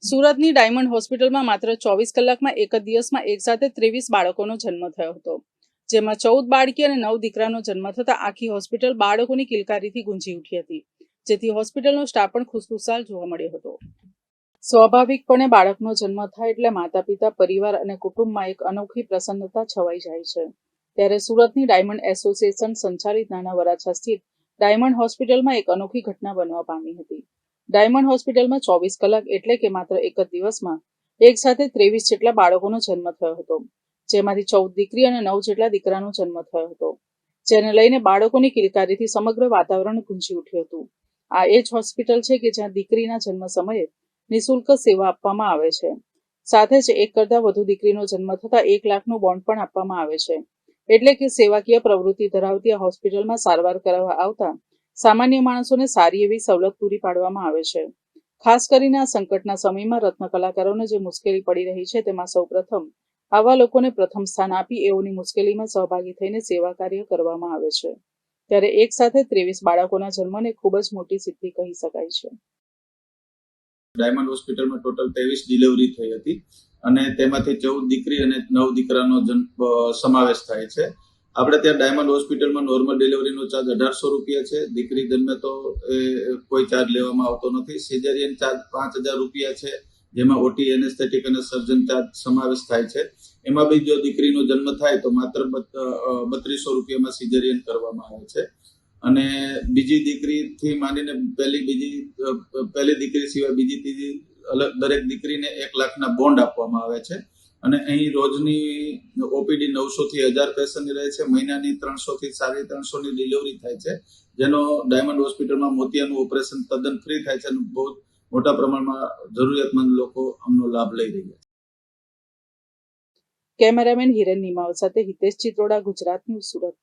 સુરતની ડાયમંડ હોસ્પિટલમાં માત્ર 24 કલાકમાં એક જ દિવસમાં એકસાથે 23 બાળકોનો જન્મ થયો હતો, જેમાં 14 બાળકી અને 9 દીકરાનો જન્મ થતાં આખી હોસ્પિટલ બાળકોની કિલકારીથી ગુંજી ઉઠી હતી, જેથી હોસ્પિટલનો સ્ટાફ પણ ખુશખુશાલ જોવા મળ્યો હતો. સ્વાભાવિકપણે બાળકનો જન્મ થાય એટલે માતા પિતા, પરિવાર અને કુટુંબમાં એક અનોખી પ્રસન્નતા છવાઈ જાય છે. ત્યારે સુરતની ડાયમંડ એસોસિએશન સંચાલિત નાના વરાછા સ્થિત ડાયમંડ હોસ્પિટલમાં એક અનોખી ઘટના બનવા પામી હતી. ડાયમંડ હોસ્પિટલમાં 24 કલાક એટલે કે માત્ર એક જ દિવસમાં એક સાથે 23 જેટલા બાળકોનો જન્મ થયો હતો, જેમાંથી 14 દીકરી અને 9 જેટલા દીકરાનો જન્મ થયો હતો, જેને લઈને બાળકોની કિલકારીથી સમગ્ર વાતાવરણ ગુંજી ઉઠ્યું હતું. આ એ જ હોસ્પિટલ છે કે જ્યાં દીકરીના જન્મ સમયે નિઃશુલ્ક સેવા આપવામાં આવે છે. સાથે જ એક કરતાં વધુ દીકરીનો જન્મ થતાં 1 લાખનું બોન્ડ પણ આપવામાં આવે છે. એટલે કે સેવાકીય પ્રવૃત્તિ ધરાવતી આ હોસ્પિટલમાં સારવાર કરાવવા આવતા સામાન્ય માણસોને સારી એવી સવલત પૂરી પાડવામાં આવે છે. ખાસ કરીને આ સંકટના સમયમાં રત્ન કલાકારોને જે મુશ્કેલી પડી રહી છે, તેમાં સૌપ્રથમ આવા લોકોને પ્રથમ સ્થાન આપી એઓની મુશ્કેલીમાં સહભાગી થઈને સેવા કાર્ય કરવામાં આવે છે. ત્યારે એક સાથે 23 બાળકોના જન્મને ખૂબ જ મોટી સિદ્ધિ કહી શકાય છે. ડાયમંડ હોસ્પિટલમાં ટોટલ 23 ડિલિવરી થઈ હતી અને તેમાંથી 14 દીકરી અને 9 દીકરાનો સમાવેશ થાય છે. આપણે ત્યાં ડાયમંડ હોસ્પિટલમાં નોર્મલ ડિલિવરીનો ચાર્જ 1800 રૂપિયા છે. દીકરી જન્મે તો કોઈ ચાર્જ લેવામાં આવતો નથી. સિઝેરિયન ચાર્જ 5000 રૂપિયા છે, જેમાં ઓટી, એનેસ્થેટિક અને સર્જન ચાર્જ સમાવેશ થાય છે. એમાં બી જો દીકરીનો જન્મ થાય તો માત્ર 3200 રૂપિયામાં સિઝેરિયન કરવામાં આવે છે. અને બીજી દીકરીથી માંડીને પહેલી દીકરી સિવાય બીજી, ત્રીજી અલગ દરેક દીકરીને 1 લાખના બોન્ડ આપવામાં આવે છે. અને અહીં રોજની ઓપીડી 900 થી 1000 પેશન્ટ રહે છે. મહિનાની 300 થી 350 ડિલિવરી થાય છે, જેનો ડાયમંડ હોસ્પિટલમાં મોતિયાનું ઓપરેશન તદ્દન ફ્રી થાય છે અને બહુ મોટા પ્રમાણમાં જરૂરિયાતમંદ લોકો આમનો લાભ લઈ રહ્યા છે. કેમેરામેન હિરેન નિમાવ સાથે હિતેશ ચિત્રોડા, ગુજરાત ન્યૂઝ, સુરત.